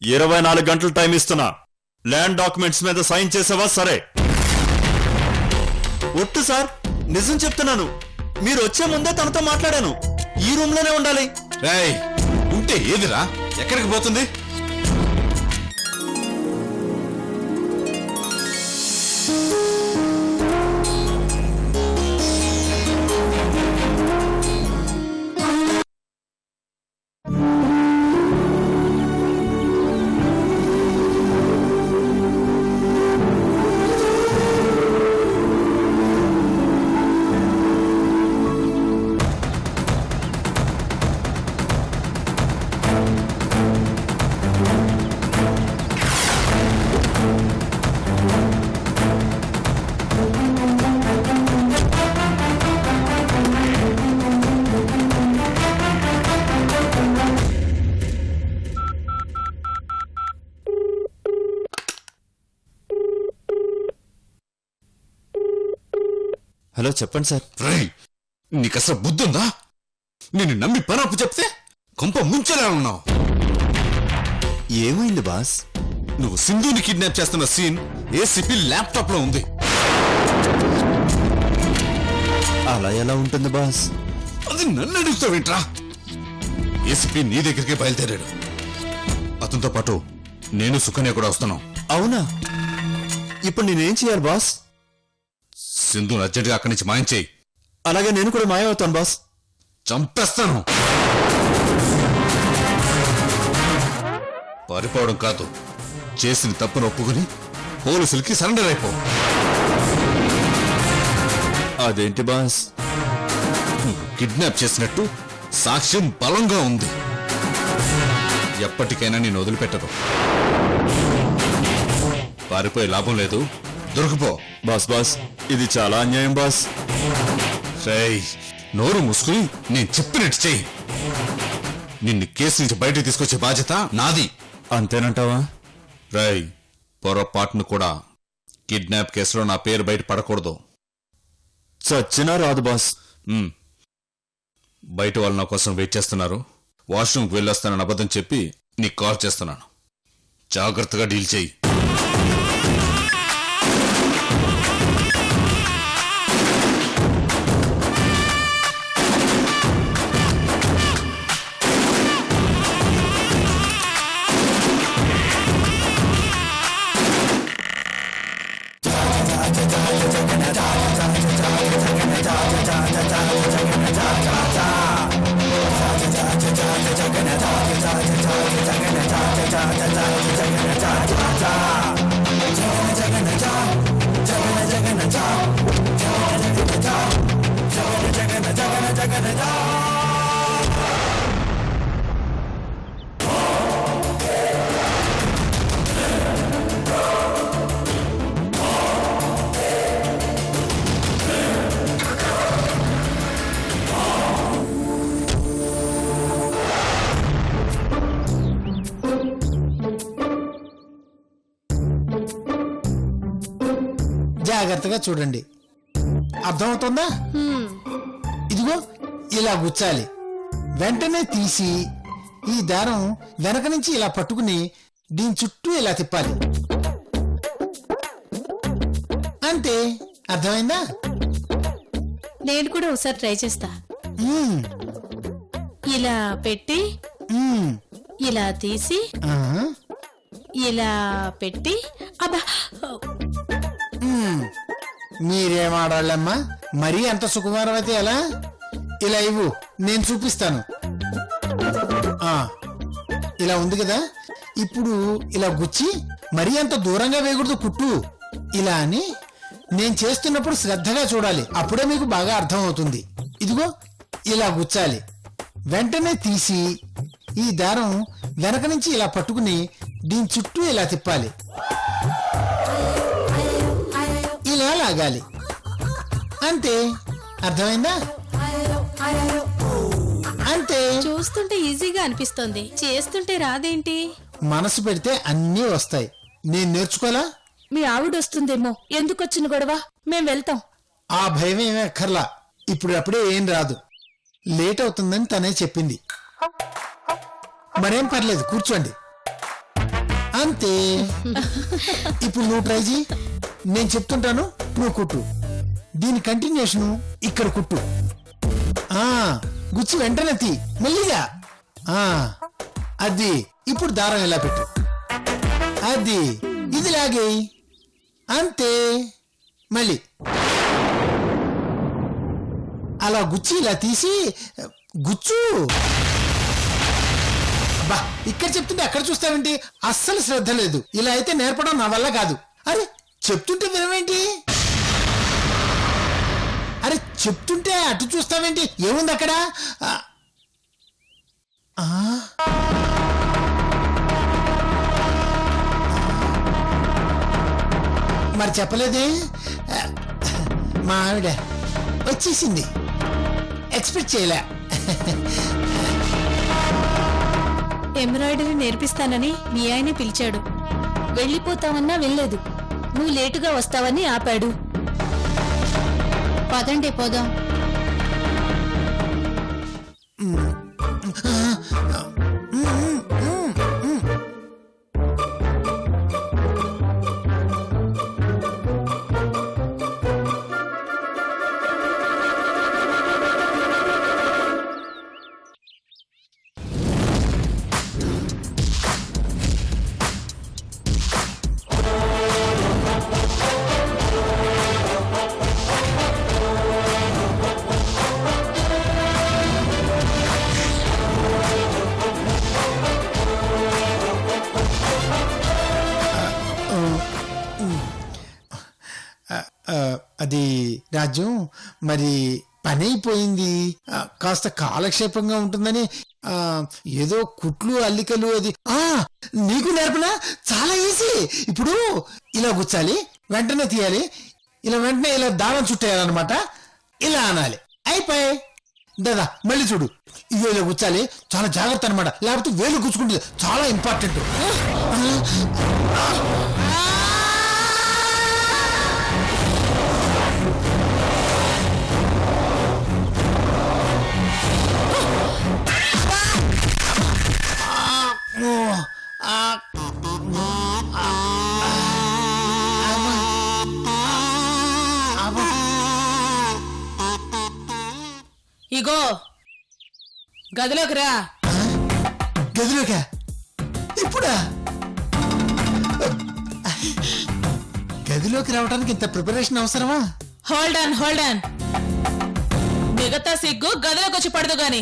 24 గంటలు టైం ఇస్తున్నా. Land documents మీద సైన్ చేసావా? సరే. ఒట్టు సార్, నిజం చెప్తున్నాను. మీరు వచ్చే ముందే తనతో మాట్లాడాను. ఈ రూమ్ లోనే ఉండాలి. రేయ్, ఉంటే ఏదిరా? ఎక్కడికి పోతుంది? హలో, చెప్పండి సార్. రేయ్, నీకసలు బుద్ధుందా? నిన్ను నమ్మి పనప్పు చెప్తే కొంప ముంచేలా ఉన్నావు. ఏమైంది బాస్? నువ్వు సింధుని కిడ్నాప్ చేస్తున్న సీన్ ఏసీపీ ల్యాప్టాప్ లో ఉంది. అలా ఎలా ఉంటుంది బాస్? అది నన్ను అడుగుతావేంట్రా? ఏసీపీ నీ దగ్గరికి బయలుదేరాడు. అతనితో పాటు నేను సుకన్య కూడా వస్తున్నాం. అవునా? ఇప్పుడు నేనేం చేయాలి బాస్? సింధుని అర్జెంట్గా అక్కడి నుంచి మాయం చేయి. అలాగే నేను కూడా మాయమవుతాను బాస్. చంపేస్తాను. పారిపోవడం కాదు, చేసిన తప్పును ఒప్పుకుని పోలీసులకి సరెండర్ అయిపో. అదేంటి బాస్? కిడ్నాప్ చేసినట్టు సాక్ష్యం బలంగా ఉంది. ఎప్పటికైనా నేను వదిలిపెట్టను. పారిపోయే లాభం లేదు, దొరికిపో. బాస్ బాస్, ఇది చాలా అన్యాయం బాస్. రేయ్, నోరు మూసుకుని నేను చెప్పినట్టు చెయ్యి. నిన్ను కేసు నుంచి బయటకు తీసుకొచ్చే బాధ్యత నాది. అంతేనంటావా? రేయ్, పొరపాటును కూడా కిడ్నాప్ కేసులో నా పేరు బయట పడకూడదు. చచ్చినా రాదు బాస్. బయట వాళ్ళు నా కోసం వెయిట్ చేస్తున్నారు. వాష్రూమ్కి వెళ్ళొస్తానని అబద్ధం చెప్పి నీకు కాల్ చేస్తున్నాను. జాగ్రత్తగా డీల్ చేయి. జాగ్రత్తగా చూడండి, అర్థమవుతుందా? ఇదిగో ఇలా గుచ్చాలి. వెంటనే తీసి ఈ దారం వెనక నుంచి ఇలా పట్టుకుని దీని చుట్టూ ఇలా తిప్పాలి. అంతే, అర్థమైందా? నేను కూడా ఒకసారి ట్రై చేస్తా. ఇలా పెట్టి ఇలా తీసి ఇలా పెట్టి. అబ్బా, మీరేం ఆడాళ్ళమ్మా, మరీ అంత సుకుమారం అయితే ఎలా? ఇలా ఇవ్వు, నేను చూపిస్తాను. ఇలా ఉంది కదా, ఇప్పుడు ఇలా గుచ్చి మరీ అంత దూరంగా వేయకూడదు కుట్టు. ఇలా అని నేను చేస్తున్నప్పుడు శ్రద్ధగా చూడాలి, అప్పుడే మీకు బాగా అర్థం అవుతుంది. ఇదిగో ఇలా గుచ్చాలి. వెంటనే తీసి ఈ దారం వెనక నుంచి ఇలా పట్టుకుని దీని చుట్టూ ఇలా తిప్పాలి. ఇలా లాగాలి. అంతే, అర్థమైందా? అంతే. చూస్తుంటే ఈజీగా అనిపిస్తోంది, చేస్తుంటే రాదేంటి? మనసు పెడితే అన్నీ వస్తాయి. నేను నేర్చుకోలా? మీ ఆవిడ వస్తుందేమో, ఎందుకొచ్చిన గొడవ? మేం వెళ్తాం. ఆ భయం ఏమీ అక్కర్లా, ఇప్పుడు అప్పుడే ఏం రాదు. లేట్ అవుతుందని తనే చెప్పింది. మరేం పర్లేదు, కూర్చోండి. అంతే. ఇప్పుడు నువ్వు ట్రై చేయి, నేను చెప్తుంటాను, నువ్వు కుట్టు. దీని కంటిన్యూషన్ ఇక్కడ కుట్టు. ఆ గుచ్చి వెంటనే తీ, మెల్లిగా. ఆ అది. ఇప్పుడు దారం ఇలా పెట్టు. అది ఇది లాగే. అంతే. మళ్ళీ అలా గుచ్చి ఇలా తీసి గుచ్చు. బా, ఇక్కడ చెప్తుంటే అక్కడ చూస్తావేంటి? అస్సలు శ్రద్ధ లేదు. ఇలా అయితే నేర్పడం నా వల్ల కాదు. అరే చెప్తుంటే వినవేంటి? అరే చెప్తుంటే అటు చూస్తావేంటి? ఏముంది అక్కడ? మరి చెప్పలేదే? మా ఆవిడ వచ్చేసింది, ఎక్స్పెక్ట్ చేయలే. ఎంబ్రాయిడరీ నేర్పిస్తానని మీ ఆయనే పిలిచాడు. వెళ్ళిపోతావన్నా వెళ్ళలేదు, నువ్వు లేటుగా వస్తావని ఆపాడు. పదండి పోదాం. అది రాజ్యం, మరి పని అయిపోయింది, కాస్త కాలక్షేపంగా ఉంటుందని ఏదో కుట్లు అల్లికలు అది నీకు నేర్పనా? చాలా ఈజీ. ఇప్పుడు ఇలా గుచ్చాలి, వెంటనే తీయాలి, ఇలా వెంటనే ఇలా దారం చుట్టేయాలన్నమాట. ఇలా అనాలి, అయిపోయి. దాదా మళ్ళీ చూడు, ఇవి ఇలా గుచ్చాలి, చాలా జాగ్రత్త అనమాట, లేకపోతే వేలు గుచ్చుకుంటుంది, చాలా ఇంపార్టెంట్. ఇగో గదిలోకి రా. గదిలోకా? ఇప్పుడా? గదిలోకి రావడానికి ఇంత ప్రిపరేషన్ అవసరమా? Hold on. మిగతా సిగ్గు గదిలోకి వచ్చి పడదు గాని.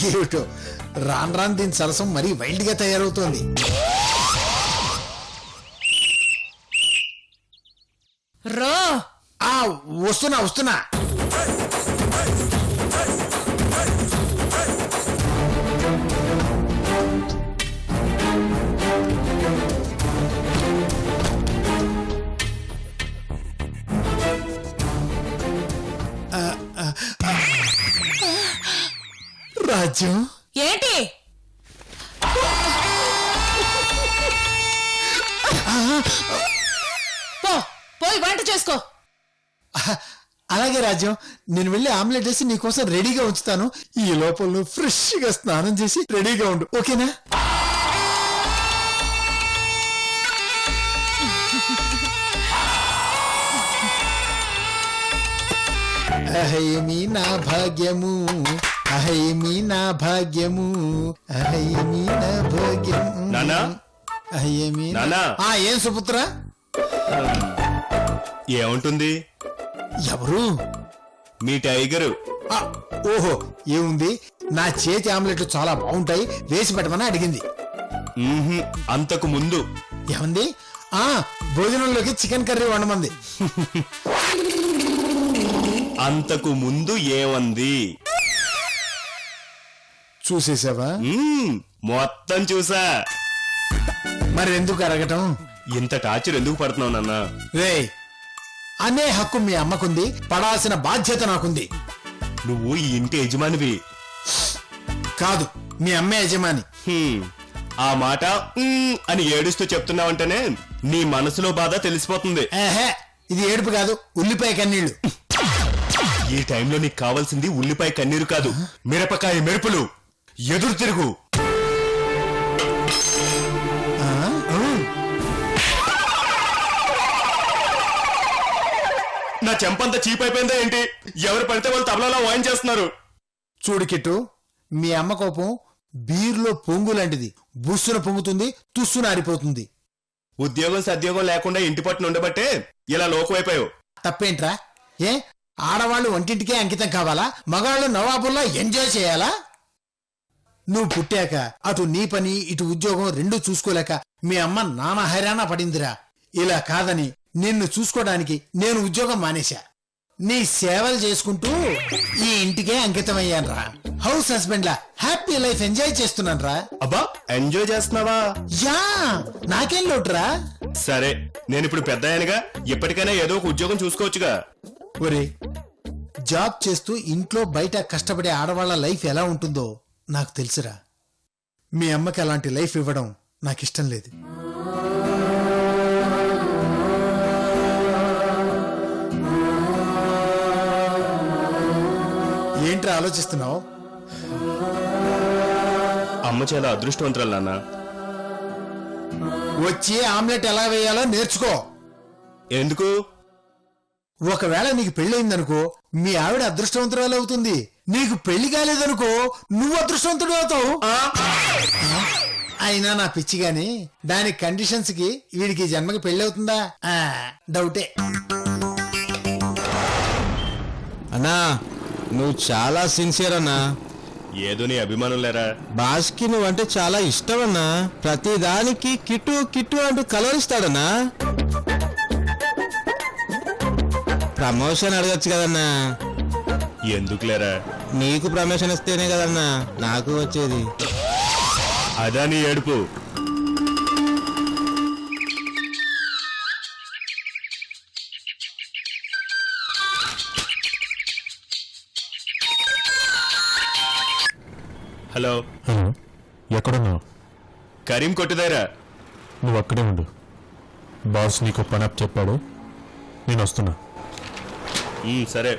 ఏమిటో రాను రాను దీని సరసం మరీ వైల్డ్ గా తయారవుతోంది. రో. వస్తున్నా. రాజ్యం ఏంటి? పోయి వంట చేసుకో. అలాగే రాజ్యం, నేను వెళ్ళి ఆమ్లెట్ వేసి నీకోసం రెడీగా ఉంచుతాను. ఈ లోపల నువ్వు ఫ్రెష్ గా స్నానం చేసి రెడీగా ఉండు, ఓకేనా? అహేమి నా భాగ్యము, అహేమి నా భాగ్యము, అహేమి నా భాగ్యము. నాన్నా? అహేమి నాన్నా? ఏం సుపుత్ర? ఏముంటుంది? ఎవరు? మీ టైగరు. ఓహో, ఏముంది, నా చేతి ఆమ్లెట్లు చాలా బాగుంటాయి, వేసి పెట్టమని అడిగింది. అంతకు ముందు ఏమంది? భోజనంలోకి చికెన్ కర్రీ వండమంది. అంతకు ముందు ఏమంది? చూసేసావా? మొత్తం చూసా. మరి ఎందుకు అరగటం? ఇంత టార్చర్ ఎందుకు పడుతున్నావు నాన్న? రే, అనే హక్కు మీ అమ్మకుంది, పడాల్సిన బాధ్యత నాకుంది. నువ్వు ఈ ఇంటి యజమానివి కాదు, మీ అమ్మే యజమాని. ఆ మాట అని ఏడుస్తూ చెప్తున్నావంటేనే నీ మనసులో బాధ తెలిసిపోతుంది. ఇది ఏడుపు కాదు, ఉల్లిపాయ కన్నీళ్లు. ఈ టైంలో నీకు కావాల్సింది ఉల్లిపాయ కన్నీరు కాదు, మిరపకాయ మెరుపులు. ఎదురు తిరుగు. చెంపంతా చీప్ అయిపోయిందా ఏంటి? ఎవరు పడితే వాళ్ళు తబలాలో వాయించేస్తున్నారు. చూడు కిట్టు, మీ అమ్మ కోపం బీర్లో పొంగు లాంటిది. బుస్సున పొంగుతుంది, తుస్సున ఆరిపోతుంది. ఉద్యోగం సద్యోగం లేకుండా ఇంటి పట్టున ఉండబట్టే ఇలా లోకమైపోయావు. తప్పేంట్రా? ఏ ఆడవాళ్ళు వంటింటికే అంకితం కావాలా? మగాళ్ళు నవాబుల్లా ఎంజాయ్ చేయాలా? నువ్వు పుట్టాక అటు నీ పని ఇటు ఉద్యోగం రెండూ చూసుకోలేక మీ అమ్మ నానా హైరానా పడిందిరా. ఇలా కాదని నిన్ను చూసుకోవడానికి నేను ఉద్యోగం మానేశా. నీ సేవలు చేసుకుంటూ ఈ ఇంటికే అంకితమయ్యానురా. హౌస్ హస్బెండ్ లా హ్యాపీ లైఫ్ ఎంజాయ్ చేస్తున్నానురా. అబ్బా, ఎంజాయ్ చేస్తున్నావా? యా, నాకేం లోటురా. సరే, నేను ఇప్పుడు పెద్ద అయ్యానుగా, ఎప్పటికైనా ఏదో ఒక ఉద్యోగం చూసుకోవచ్చుగా. ఒరే, జాబ్ చేస్తూ ఇంట్లో బయట కష్టపడే ఆడవాళ్ల లైఫ్ ఎలా ఉంటుందో నాకు తెలుసురా. మీ అమ్మకి అలాంటి లైఫ్ ఇవ్వడం నాకిష్టం లేదు. ఏంట్రా ఆలోచిస్తున్నావు? అమ్మ చాలా అదృష్టవంతురాలు నాన్న. వచ్చి ఆమ్లెట్ ఎలా వేయాలో నేర్చుకో. ఎందుకు? ఒకవేళ నీకు పెళ్ళయిందనుకో మీ ఆవిడ అదృష్టవంతురాలు అవుతుంది. నీకు పెళ్లి కాలేదనుకో నువ్వు అదృష్టవంతుడు అవుతావు. అయినా నా పిచ్చిగాని దాని కండిషన్స్ కి వీడికి జన్మకి పెళ్లి అవుతుందా? డౌటే. అన్నా, నువ్వు చాలా సిన్సియర్ అన్నా. ఏదో నీ అభిమానం లేరా? బాస్కి నువ్వంటే చాలా ఇష్టం అన్నా. ప్రతి దానికి కిట్టు కిట్టు అంటూ కలవరిస్తాడన్నా. ప్రమోషన్ అడగచ్చు కదన్నా. ఎందుకు లేరా? నీకు ప్రమోషన్ వస్తేనే కదన్నా నాకు వచ్చేది. అదా నీ ఏడుపు? హలో, హలో, ఎక్కడున్నావు? కరీం కొట్టుదారా? నువ్వు అక్కడే ఉండు. బాస్ నీకు పని అప్ చెప్పాడు, నేను వస్తున్నా. సరే.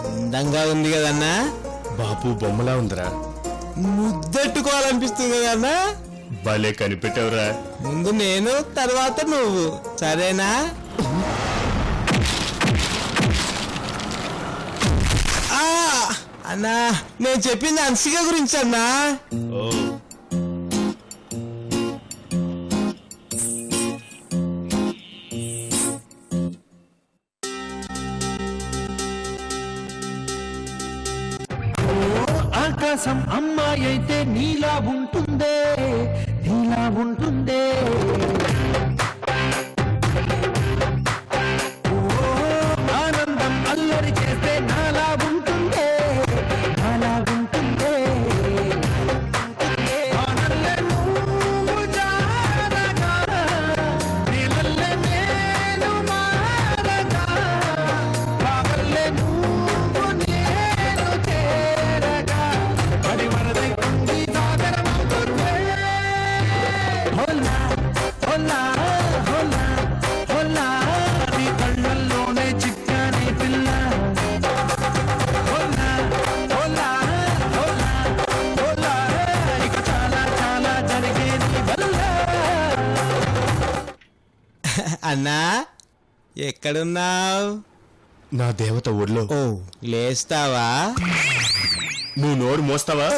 అందంగా ఉంది కదన్నా. బాపు బొమ్మలా ఉందిరా. ముద్దెట్టుకోవాలనిపిస్తుంది కదన్నా. భలే కనిపెట్టావురా. ముందు నేను, తర్వాత నువ్వు, సరేనా? అన్నా, నేను చెప్పింది హన్సిక గురించి అన్నా. ఓ, ఆకాశం అమ్మాయి అయితే నీలా ఉంటుందే, నీలా ఉంటుందే. ఆనందం అల్లరి చేస్తే నాలా ఉంటుందే, నాలా ఉంటుందే. వానల్లే నువ్వు జారగా, నీళ్ళల్లే నేను మారగా, కావల్లే నువ్వు నేను చేరగా, పడి వరదైతుంది సాగరమవుతుందే. హోలా హోలా హోలా హోలా, నీ కళ్ళల్లోనే చిక్కని పిల్ల. హోలా హోలా హోలా హోలా, ఇక చాలా చాలా జరిగేది వల్ల. అన్నా, ఎక్కడున్నావు? నా దేవత ఊర్లో. ఓ, లేస్తావా? నువ్వు నోరు మోస్తావా?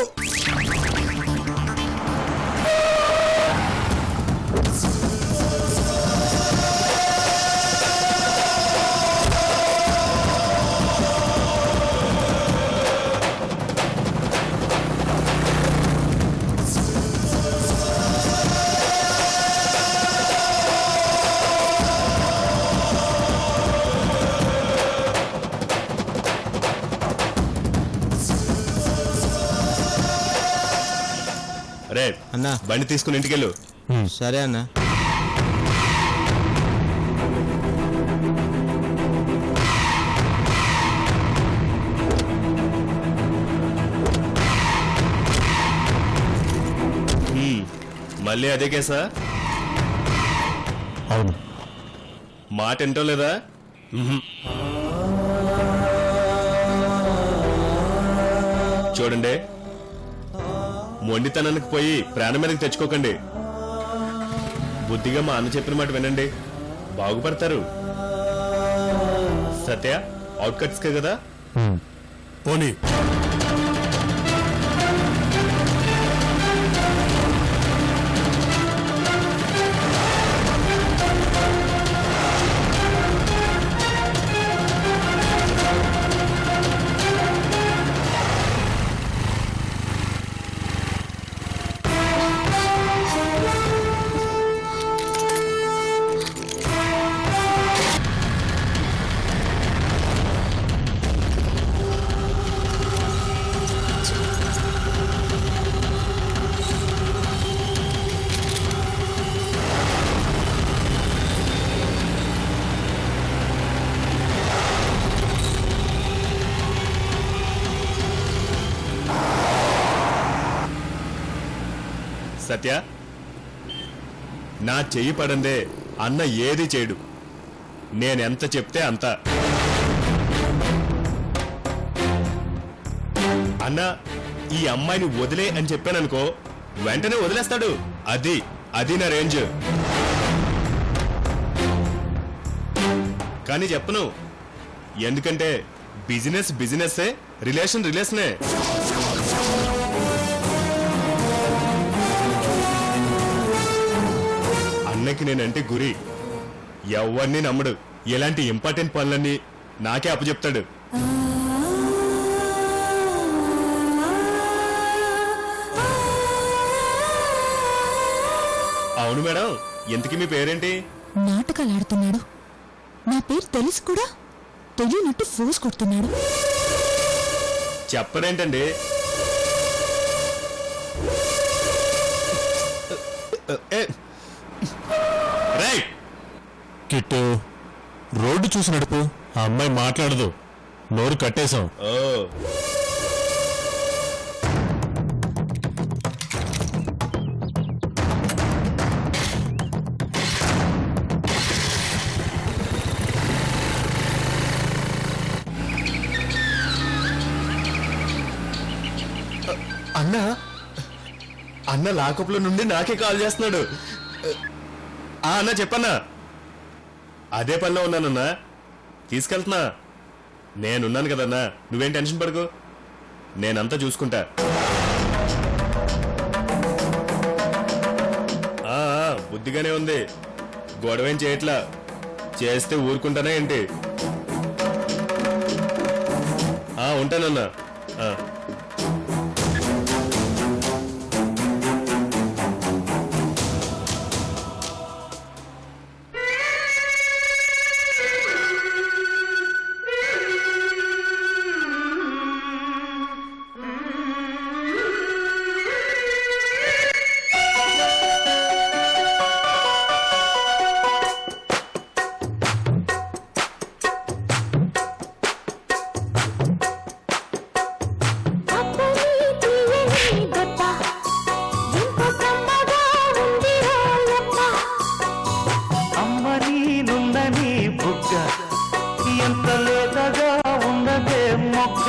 అరే అన్నా. బండి తీసుకుని ఇంటికెళ్ళు. సరే అన్నా. మళ్ళీ అదే కేసా? అవును. మాట వింటో లేదా? చూడండి, మొండితనానికి పోయి ప్రాణం మీదకి తెచ్చుకోకండి. బుద్ధిగా మా అన్న చెప్పిన మాట వినండి, బాగుపడతారు. సత్య అవుట్కట్స్ కదా? పోనీ సత్య, నా చెయ్యి పడందే అన్న ఏది చేయడు. నేనెంత చెప్తే అంత. అన్న ఈ అమ్మాయిని వదిలే అని చెప్పాననుకో, వెంటనే వదిలేస్తాడు. అది నా రేంజ్. కానీ చెప్పను, ఎందుకంటే బిజినెస్సే, రిలేషనే. అన్నకి నేనంటే గురి. ఎవరిని నమ్మడు. ఎలాంటి ఇంపార్టెంట్ పనులన్నీ నాకే అప్పచెప్తాడు. అవును మేడం, ఇంతకీ మీ పేరేంటి? నాటకాలు ఆడుతున్నాడు. నా పేరు తెలుసు కూడా తెలియనట్టు ఫోర్స్ కొడుతున్నాడు. చెప్పరేంటండి? రైట్. కిట్టు, రోడ్డు చూసి నడుపు. ఆ అమ్మాయి మాట్లాడదు. నోరు కట్టేశాం. ఓ, అన్న లాకప్లో నుండి నాకే కాల్ చేస్తున్నాడు. అన్న చెప్పన్నా. అదే పనిలో ఉన్నానన్నా, తీసుకెళ్తున్నా. నేనున్నాను కదన్నా, నువ్వేం టెన్షన్ పడకు. నేనంతా చూసుకుంటా. బుద్ధిగానే ఉంది. గొడవేం చేయట్లా. చేస్తే ఊరుకుంటానా ఏంటి? ఉంటానన్నా. ఎంత లేతగా ఉన్నదే మొగ్గ.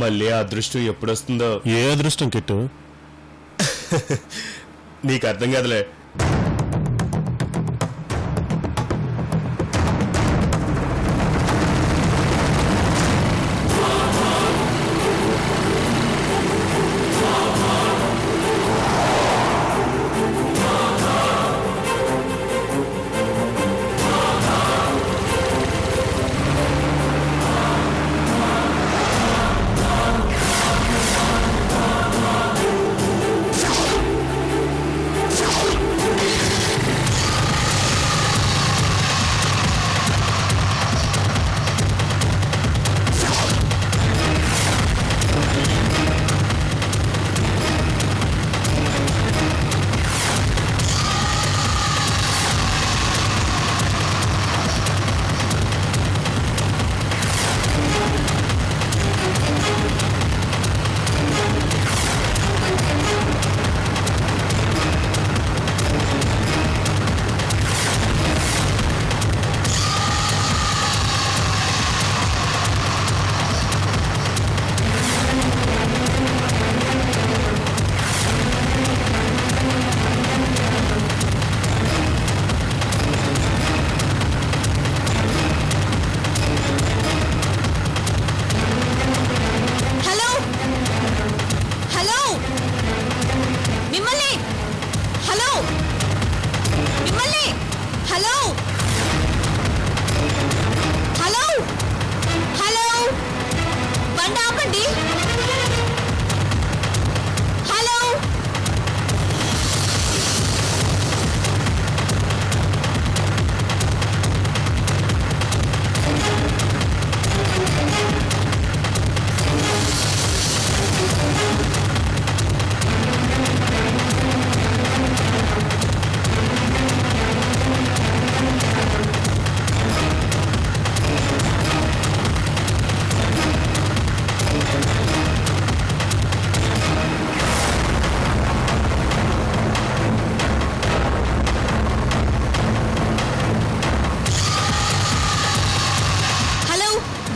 మళ్ళీ ఆ అదృష్టం ఎప్పుడొస్తుందో. ఏ అదృష్టం కిట్టు? నీకు అర్థం కాదులే.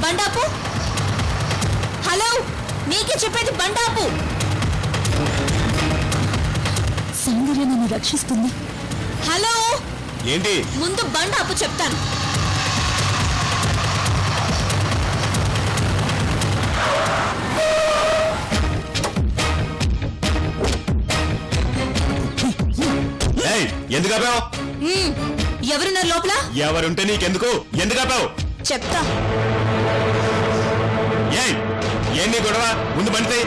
బండాపు. హలో, నీకే చెప్పేది బండాపు. సౌందర్య నన్ను రక్షిస్తుంది. హలో, ఏంటి ముందు బండాపు చెప్తాను. ఏయ్, ఎందుకు ఆపావు? ఎవరున్నారు లోపల? ఎవరుంటే నీకెందుకు? ఎందుకు ఆపావు? చెప్తా. ఏయ్, ఏంటి గొడవ? ముందు బండి